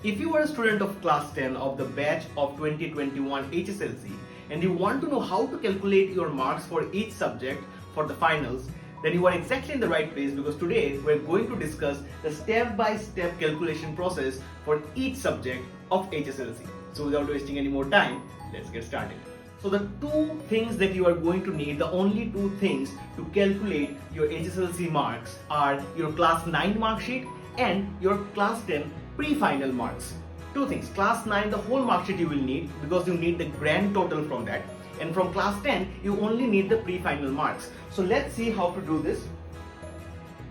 If you are a student of class 10 of the batch of 2021 HSLC and you want to know how to calculate your marks for each subject for the finals, then you are exactly in the right place, because today we're going to discuss the step-by-step calculation process for each subject of HSLC. So without wasting any more time, let's get started. So the two things that you are going to need, the only two things to calculate your HSLC marks are your class 9 mark sheet and your class 10 pre-final marks. Two things. Class 9, the whole mark sheet you will need, because you need the grand total from that. And from class 10, you only need the pre-final marks. So let's see how to do this.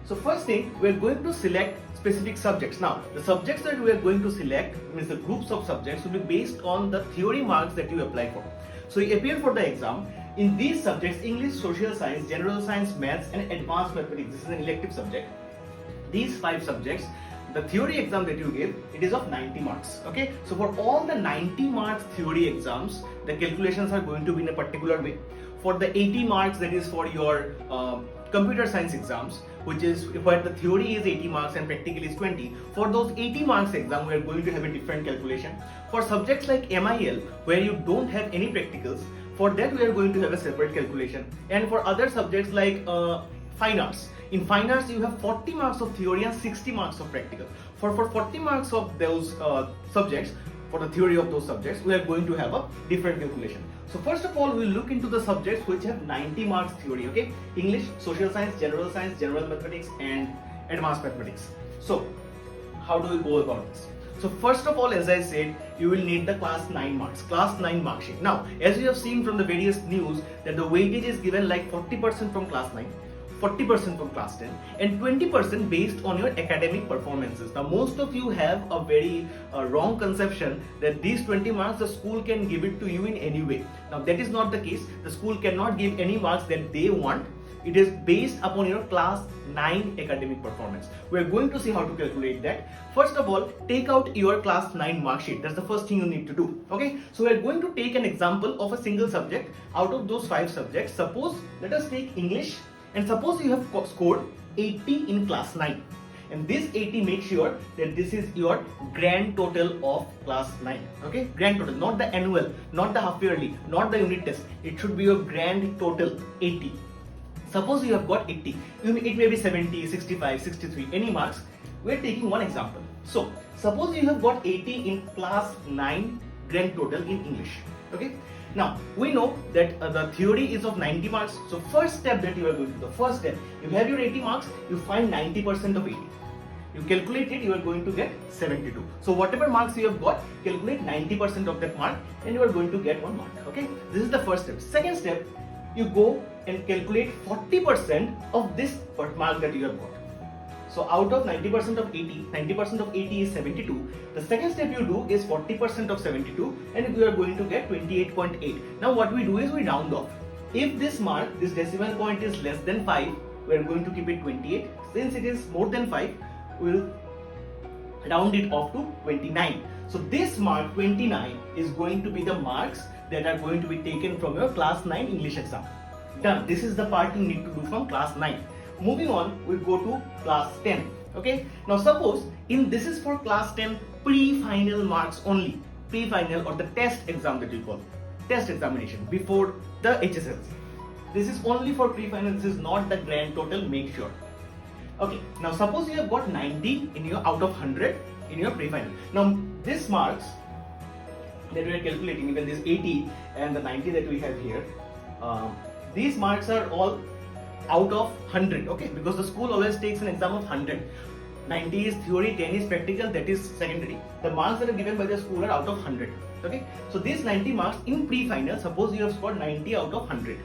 So first thing, we're going to select specific subjects. Now, the subjects that we are going to select, means the groups of subjects, will be based on the theory marks that you apply for. So you appear for the exam. In these subjects, English, Social Science, General Science, Maths and Advanced Mathematics, this is an elective subject. These 5 subjects, the theory exam that you give, it is of 90 marks. Okay, so for all the 90 marks theory exams, the calculations are going to be in a particular way. For the 80 marks, that is for your computer science exams, which is where the theory is 80 marks and practical is 20. For those 80 marks exam, we are going to have a different calculation. For subjects like MIL, where you don't have any practicals, for that we are going to have a separate calculation. And for other subjects like fine arts, in fine arts you have 40 marks of theory and 60 marks of practical. For 40 marks of those subjects, for the theory of those subjects, we are going to have a different calculation. So first of all, we'll look into the subjects which have 90 marks theory, okay? English, Social Science, General Mathematics and Advanced Mathematics. So how do we go about this? So first of all, as I said, you will need the class 9 marks, class 9 mark sheet. Now, as you have seen from the various news, that the weightage is given like 40% from class 9, 40% from class 10 and 20% based on your academic performances. Now most of you have a very wrong conception that these 20 marks the school can give it to you in any way. Now that is not the case. The school cannot give any marks that they want. It is based upon your class 9 academic performance. We are going to see how to calculate that. First of all, take out your class 9 mark sheet. That's the first thing you need to do. Okay, so we are going to take an example of a single subject out of those 5 subjects. Suppose, let us take English. And suppose you have scored 80 in class 9, and this 80, make sure that this is your grand total of class 9. Okay, grand total, not the annual, not the half yearly, not the unit test. It should be your grand total 80. Suppose you have got 80, it may be 70, 65, 63, any marks. We are taking one example. So suppose you have got 80 in class 9 grand total in English. Okay. Now, we know that the theory is of 90 marks. So first step that you are going to do, the first step, you have your 80 marks, you find 90% of 80. You calculate it, you are going to get 72. So whatever marks you have got, calculate 90% of that mark and you are going to get 1 mark. Okay, this is the first step. Second step, you go and calculate 40% of this mark that you have got. So out of 90% of 80, 90% of 80 is 72. The second step you do is 40% of 72 and we are going to get 28.8. Now what we do is we round off. If this mark, this decimal point is less than 5, we are going to keep it 28. Since it is more than 5, we will round it off to 29. So this mark 29 is going to be the marks that are going to be taken from your class 9 English exam. Done. This is the part you need to do from class 9. Moving on, we go to class 10. Okay. Now suppose this is for class 10 pre-final marks only. Pre-final or the test exam that you call. Test examination before the HSLC. This is only for pre-final. This is not the grand total. Make sure. Okay. Now suppose you have got 90 in your out of 100 in your pre-final. Now this marks that we are calculating, even this 80 and the 90 that we have here, these marks are all out of 100, okay, because the school always takes an exam of 100. 90 is theory, 10 is practical, that is secondary. The marks that are given by the school are out of 100, okay. So these 90 marks in pre-final, suppose you have scored 90 out of 100.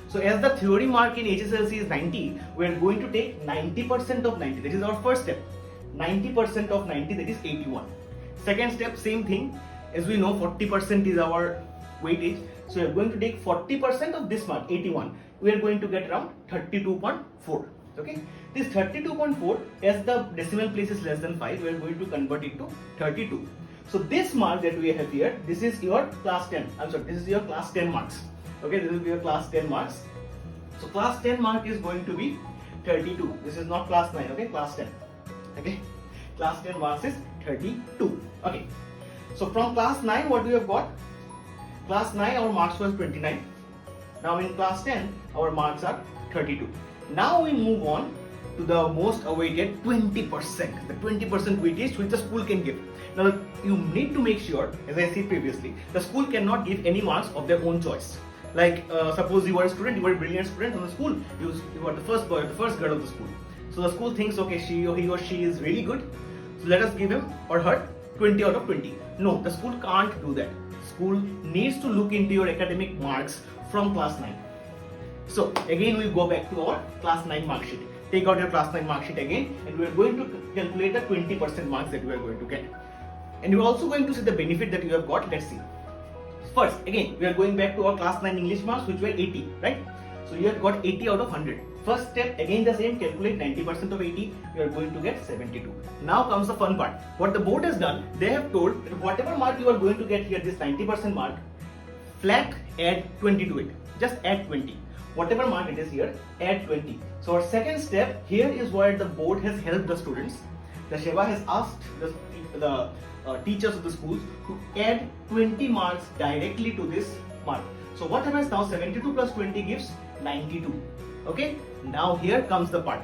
So as the theory mark in HSLC is 90, we are going to take 90% of 90, that is our first step. 90% of 90, that is 81. Second step, same thing, as we know 40% is our weightage. So we are going to take 40% of this mark, 81. We are going to get around 32.4. Okay, this 32.4, as the decimal place is less than 5, we are going to convert it to 32. So this mark that we have here, this is your class 10. I'm sorry, this is your class 10 marks. Okay, this will be your class 10 marks. So class 10 mark is going to be 32. This is not class 9. Okay, class 10. Okay. Class 10 marks is 32. Okay. So from class 9, what we have got? Class 9, our marks was 29. Now in class 10, our marks are 32. Now we move on to the most awaited 20%, the 20% weightage which the school can give. Now you need to make sure, as I said previously, the school cannot give any marks of their own choice. Like suppose you are a student, you are a brilliant student in the school, you are the first boy, the first girl of the school. So the school thinks, okay, he or she is really good, so let us give him or her 20 out of 20. No, the school can't do that. School needs to look into your academic marks from class 9. So again we go back to our class 9 mark sheet. Take out your class 9 mark sheet again, and we are going to calculate the 20% marks that we are going to get. And you are also going to see the benefit that you have got. Let's see. First, again, we are going back to our class 9 English marks, which were 80, right? So you have got 80 out of 100. First step, again the same, calculate 90% of 80, you are going to get 72. Now comes the fun part. What the board has done, they have told that whatever mark you are going to get here, this 90% mark, flat add 20 to it. Just add 20. Whatever mark it is here, add 20. So our second step, here is where the board has helped the students. The SEBA has asked the teachers of the schools to add 20 marks directly to this mark. So what happens now? 72 plus 20 gives 92. Okay. Now here comes the part.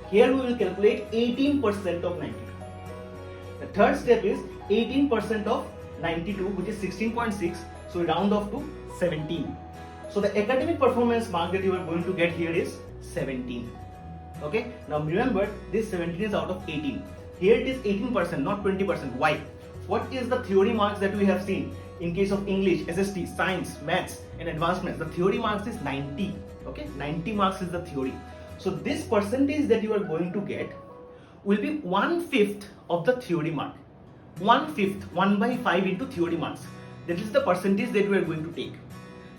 Here we will calculate 18% of 92. The third step is 18% of 92, which is 16.6. So we round off to 17. So the academic performance mark that you are going to get here is 17. Okay. Now remember, this 17 is out of 18. Here it is 18%, not 20%. Why? What is the theory marks that we have seen? In case of English, SST, Science, Maths and Advanced Maths, the theory marks is 90. Okay, 90 marks is the theory. So this percentage that you are going to get will be 1/5 of the theory mark. 1/5, 1/5 into theory marks. That is the percentage that we are going to take.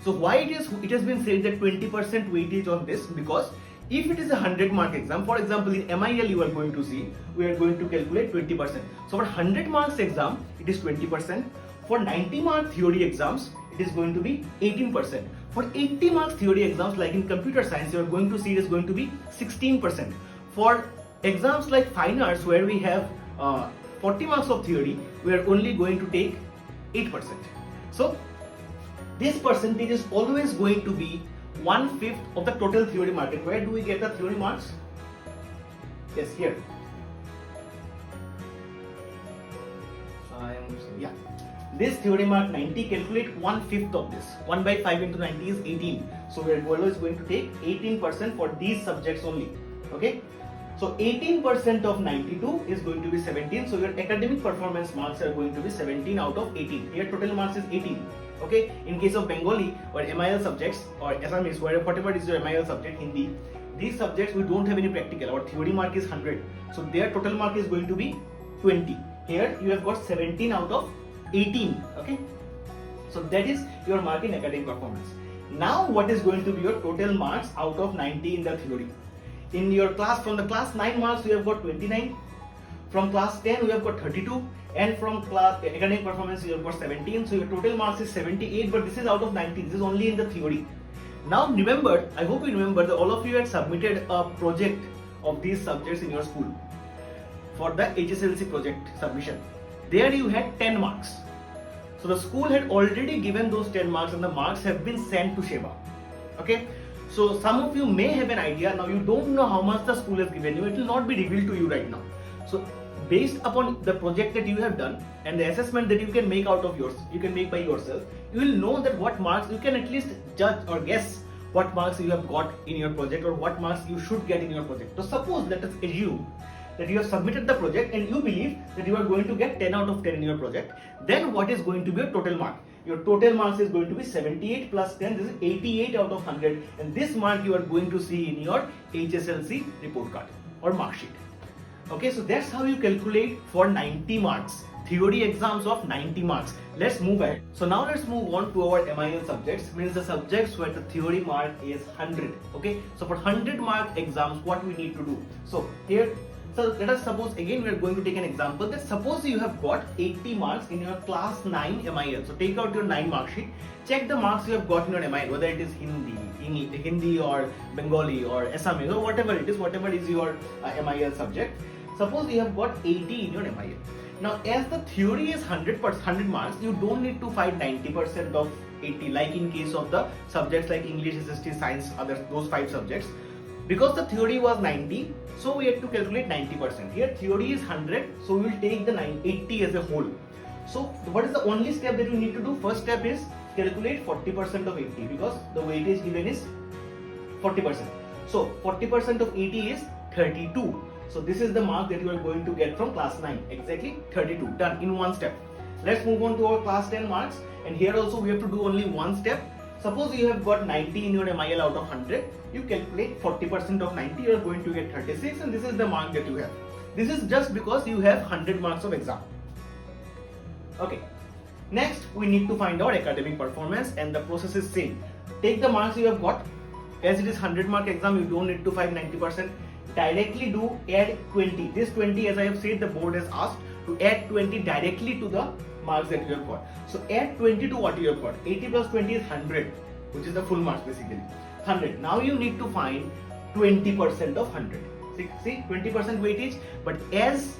So why it has been said that 20% weightage on this? Because if it is a 100 mark exam, for example in MIL you are going to see, we are going to calculate 20%. So for 100 marks exam, it is 20%. For 90 mark theory exams, it is going to be 18%. For 80 marks theory exams, like in computer science, you are going to see it is going to be 16%. For exams like fine arts, where we have 40 marks of theory, we are only going to take 8%. So this percentage is always going to be 1/5 of the total theory mark. And where do we get the theory marks? Yes, here. This theory mark 90, calculate 1/5 of this. 1/5 into 90 is 18. So we are always going to take 18% for these subjects only. Okay. So 18% of 92 is going to be 17. So your academic performance marks are going to be 17 out of 18. Here total marks is 18. Okay. In case of Bengali or MIL subjects or Assamese, whatever is your MIL subject, Hindi, these subjects we don't have any practical. Our theory mark is 100. So their total mark is going to be 20. Here you have got 17 out of 18. Okay. So that is your mark in academic performance. Now what is going to be your total marks out of 90 in the theory? In your class, from the class 9 marks, you have got 29. From class 10, you have got 32. And from class academic performance, you have got 17. So your total marks is 78, but this is out of 90. This is only in the theory. Now remember, I hope you remember that all of you had submitted a project of these subjects in your school for the HSLC project submission. There you had 10 marks. So the school had already given those 10 marks and the marks have been sent to SEBA. Okay. So some of you may have an idea. Now you don't know how much the school has given you. It will not be revealed to you right now. So based upon the project that you have done and the assessment that you can make out of yours, you can make by yourself, you will know that what marks you can at least judge or guess what marks you have got in your project or what marks you should get in your project. So suppose, let us assume that you have submitted the project and you believe that you are going to get 10 out of 10 in your project. Then what is going to be your total mark? Your total marks is going to be 78 plus 10, this is 88 out of 100, and this mark you are going to see in your HSLC report card or mark sheet. Okay, so that's how you calculate for 90 marks. Theory exams of 90 marks. Let's move ahead. So now let's move on to our MIL subjects, means the subjects where the theory mark is 100. Okay, so for 100 mark exams, what we need to do? So here, so let us suppose, again we are going to take an example, that suppose you have got 80 marks in your class 9 MIL. So take out your 9 mark sheet, check the marks you have got in your MIL, whether it is Hindi or Bengali or Assamese or whatever it is, whatever is your MIL subject. Suppose you have got 80 in your MIL. Now as the theory is 100 marks, you don't need to find 90% of 80 like in case of the subjects like English, SST, Science, those 5 subjects. Because the theory was 90, so we had to calculate 90%. Here theory is 100, so we will take the 80 as a whole. So what is the only step that you need to do? First step is calculate 40% of 80 because the weightage given is 40%. So 40% of 80 is 32. So this is the mark that you are going to get from class 9. Exactly 32. Done in one step. Let's move on to our class 10 marks. And here also we have to do only one step. Suppose you have got 90 in your MIL out of 100. You calculate 40% of 90. You are going to get 36, and this is the mark that you have. This is just because you have 100 marks of exam. Okay. Next, we need to find our academic performance, and the process is same. Take the marks you have got. As it is 100 mark exam, you don't need to find 90%. Directly do add 20. This 20, as I have said, the board has asked to add 20 directly to the marks that you have got. So add 20 to what you have got. 80 plus 20 is 100, which is the full marks basically. 100. Now you need to find 20% of 100. See 20% weightage. But as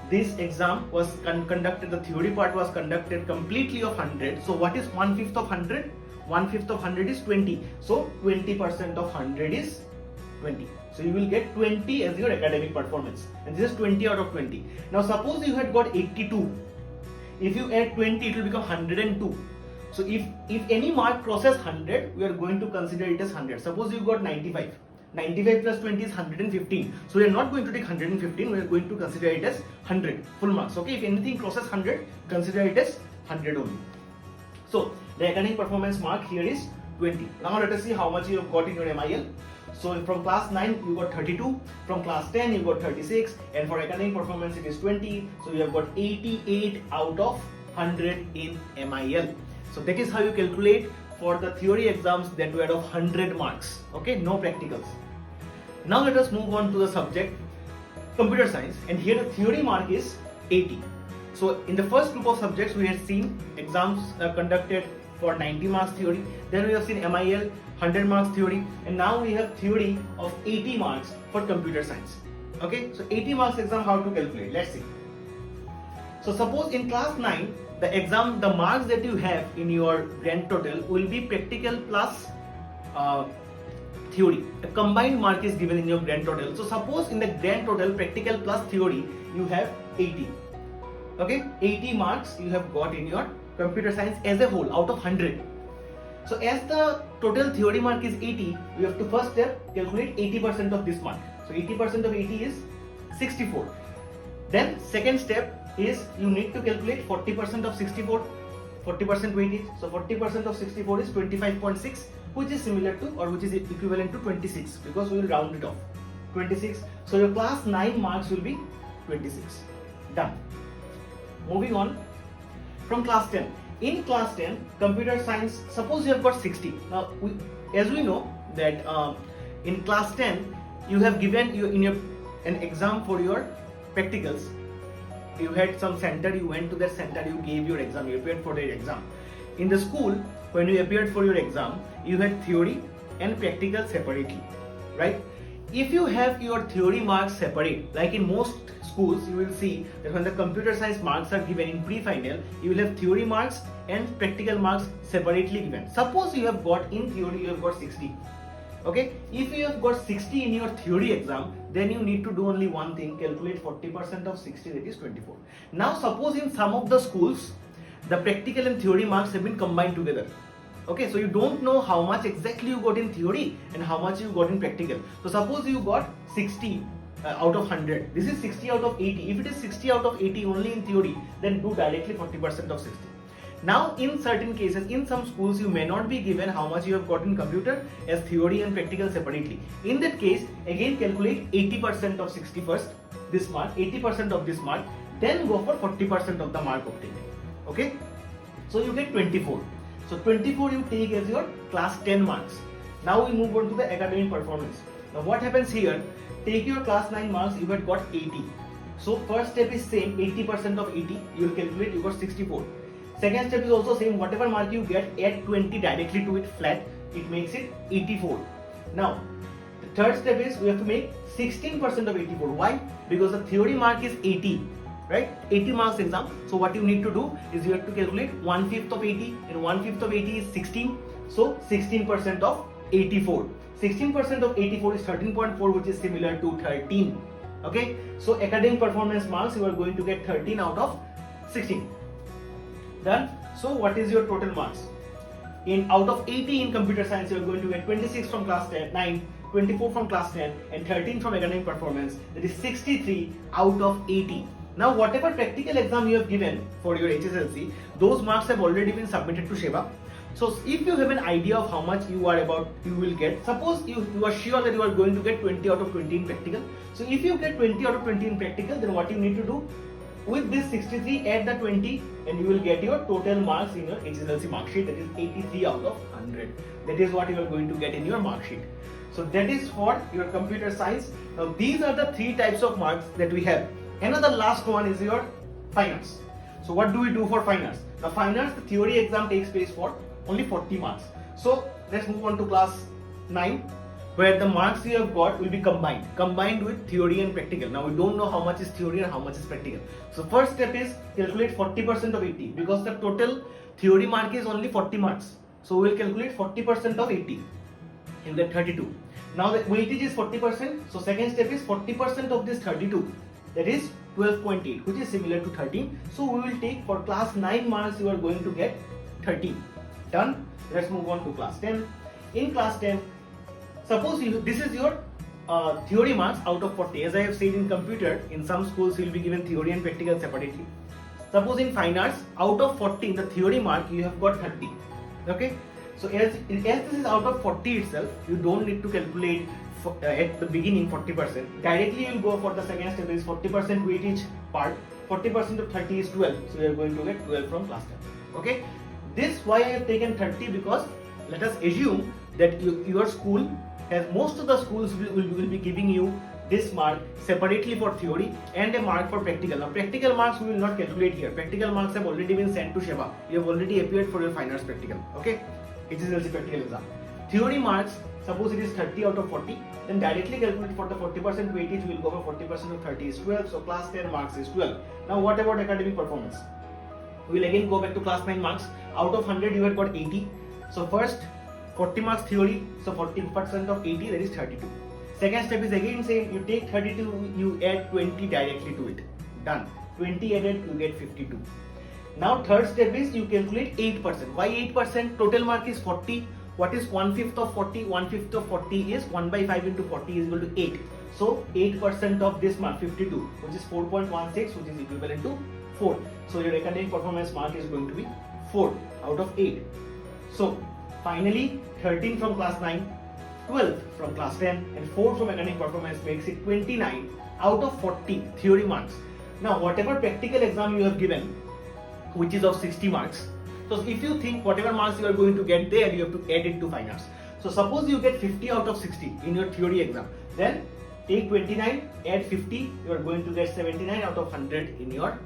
this exam was conducted, the theory part was conducted completely of 100. So what is 1/5 of 100? 1/5 of 100 is 20. So 20% of 100 is 20. So you will get 20 as your academic performance, and this is 20 out of 20. Now suppose you had got 82. If you add 20, it will become 102. So if any mark crosses 100, we are going to consider it as 100. Suppose you got 95. 95 plus 20 is 115. So we are not going to take 115. We are going to consider it as 100 full marks. Okay, if anything crosses 100, consider it as 100 only. So the academic performance mark here is 20. Now let us see how much you have got in your MIL. So from class 9 you got 32, from class 10 you got 36, and for academic performance it is 20. So you have got 88 out of 100 in MIL. So that is how you calculate for the theory exams that were of 100 marks. Okay, no practicals. Now let us move on to the subject computer science, and here the theory mark is 80. So in the first group of subjects we had seen exams conducted for 90 marks theory, then we have seen MIL 100 marks theory, and now we have theory of 80 marks for computer science. Okay, so 80 marks exam, how to calculate? Let's see. So suppose in class 9 the exam, the marks that you have in your grand total will be practical plus theory. A combined mark is given in your grand total. So suppose in the grand total practical plus theory you have 80. Okay, 80 marks you have got in your computer science as a whole out of 100. So as the total theory mark is 80, we have to first step calculate 80% of this mark. So 80% of 80 is 64. Then second step is you need to calculate 40% of 64, 40% weightage. So 40% of 64 is 25.6, which is similar to, or which is equivalent to 26, because we will round it off. 26. So your class 9 marks will be 26. Done. Moving on from class 10. In class 10, computer science, suppose you have got 60. Now, as we know that in class 10, you have given an exam for your practicals. You had some center, you went to that center, you gave your exam, you appeared for the exam. In the school, when you appeared for your exam, you had theory and practical separately, right? If you have your theory marks separate, like in most schools, you will see that when the computer science marks are given in pre-final, you will have theory marks and practical marks separately given. Suppose you have got in theory, you have got 60. Okay, if you have got 60 in your theory exam, then you need to do only one thing, calculate 40% of 60, that is 24. Now suppose in some of the schools, the practical and theory marks have been combined together. Okay, so you don't know how much exactly you got in theory and how much you got in practical. So suppose you got 60 out of 100. This is 60 out of 80. If it is 60 out of 80 only in theory, then do directly 40% of 60. Now in certain cases, in some schools, you may not be given how much you have got in computer as theory and practical separately. In that case, again calculate 80% of 60 first, this mark, 80% of this mark, then go for 40% of the mark obtained. Okay, so you get 24. So 24 you take as your class 10 marks. Now we move on to the academic performance. Now what happens here? Take your class 9 marks, you had got 80. So first step is same, 80% of 80, you will calculate, you got 64. Second step is also same, whatever mark you get, add 20 directly to it flat, it makes it 84. Now, the Third step is we have to make 16% of 84. Why? Because the theory mark is 80, right? 80 marks exam. So what you need to do is you have to calculate 1/5 of 80, and 1/5 of 80 is 16. So 16% of 84. 16% of 84 is 13.4, which is similar to 13. Okay, so academic performance marks you are going to get 13 out of 16. Done. So what is your total marks? Out of 80 in computer science, you are going to get 26 from class 9, 24 from class 10, and 13 from academic performance. That is 63 out of 80. Now whatever practical exam you have given for your HSLC, those marks have already been submitted to SEBA. So if you have an idea of how much you will get, suppose you are sure that you are going to get 20 out of 20 in practical. So if you get 20 out of 20 in practical, then what you need to do, with this 63 add the 20 and you will get your total marks in your HSLC mark sheet, that is 83 out of 100. That is what you are going to get in your mark sheet. So that is for your computer science. Now these are the three types of marks that we have. Another last one is your fine arts. So what do we do for fine arts? Now fine arts, the theory exam takes place for only 40 marks. So let's move on to class 9, where the marks you have got will be combined with theory and practical. Now we don't know how much is theory and how much is practical. So first step is calculate 40% of 80, because the total theory mark is only 40 marks. So we will calculate 40% of 80 in that 32. Now the weightage is 40%. So second step is 40% of this 32. That is 12.8, which is similar to 13. So we will take for class 9 marks you are going to get 13. Done. Let's move on to class 10. In class 10, suppose this is your theory marks out of 40. As I have said, in computer, in some schools you will be given theory and practical separately. Suppose in fine arts, out of 40 in the theory mark you have got 30. Okay. So as this is out of 40 itself, you don't need to calculate at the beginning 40%. Directly you will go for the second step, is 40% weightage part. 40% of 30 is 12. So you are going to get 12 from class 10. Okay. This why I have taken 30, because let us assume that your school has, most of the schools will be giving you this mark separately for theory and a mark for practical. Now practical marks we will not calculate here. Practical marks have already been sent to SEBA. You have already appeared for your fine arts practical. Okay, HSLC practical exam. Theory marks, suppose it is 30 out of 40, then directly calculate for the 40% weightage. We will go for 40% of 30 is 12. So class 10 marks is 12. Now what about academic performance? We will again go back to class 9 marks. Out of 100 you have got 80. So first 40 marks theory, so 40% of 80, that is 32. Second step is again same, you take 32, you add 20 directly to it. Done. 20 added, you get 52. Now third step is you calculate 8%. Why 8%? Total mark is 40. What is 1/5 of 40? 1/5 of 40 is 1/5 into 40 is equal to 8. So 8% of this mark, 52, which is 4.16, which is equivalent to 4. So your academic performance mark is going to be 4 out of 8. So finally 13 from class 9, 12 from class 10, and 4 from academic performance makes it 29 out of 40 theory marks. Now whatever practical exam you have given, which is of 60 marks, so if you think whatever marks you are going to get there, you have to add it to fine arts. So suppose you get 50 out of 60 in your theory exam, then take 29, add 50, you are going to get 79 out of 100 in your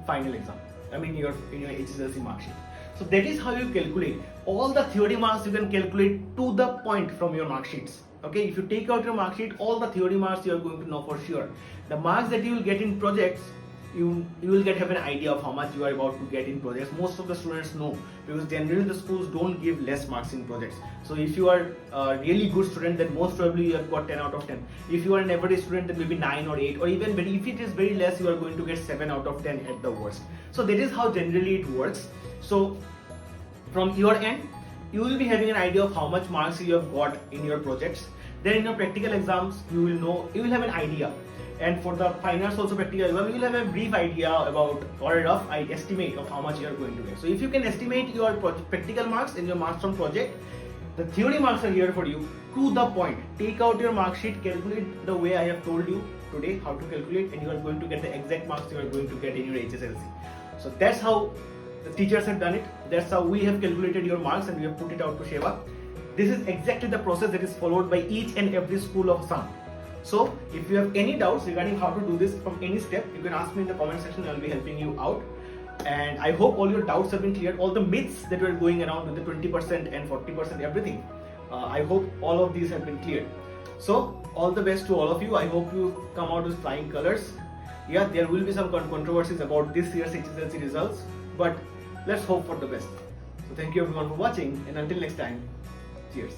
final exam. In your HSLC mark sheet. So that is how you calculate. All the theory marks you can calculate to the point from your mark sheets. Okay, if you take out your mark sheet, all the theory marks you are going to know for sure. The marks that you will get in projects, you will have an idea of how much you are about to get in projects. Most of the students know, because generally the schools don't give less marks in projects. So if you are a really good student, then most probably you have got 10 out of 10. If you are an average student, then maybe 9 or 8, or even if it is very less, you are going to get 7 out of 10 at the worst. So that is how generally it works. So from your end, you will be having an idea of how much marks you have got in your projects. Then in your practical exams, you will have an idea. And for the fine arts also practical exam, you will have a brief idea about, or a rough estimate of how much you are going to get. So if you can estimate your practical marks and your marks from project, the theory marks are here for you to the point. Take out your mark sheet, calculate the way I have told you today how to calculate, and you are going to get the exact marks you are going to get in your HSLC. So that's how the teachers have done it. That's how we have calculated your marks and we have put it out to SEBA. This is exactly the process that is followed by each and every school of Assam. So if you have any doubts regarding how to do this from any step, you can ask me in the comment section. I will be helping you out. And I hope all your doubts have been cleared. All the myths that were going around with the 20% and 40% everything. I hope all of these have been cleared. So all the best to all of you. I hope you come out with flying colors. Yeah, there will be some controversies about this year's HSLC results, but let's hope for the best. So thank you everyone for watching, and until next time, cheers.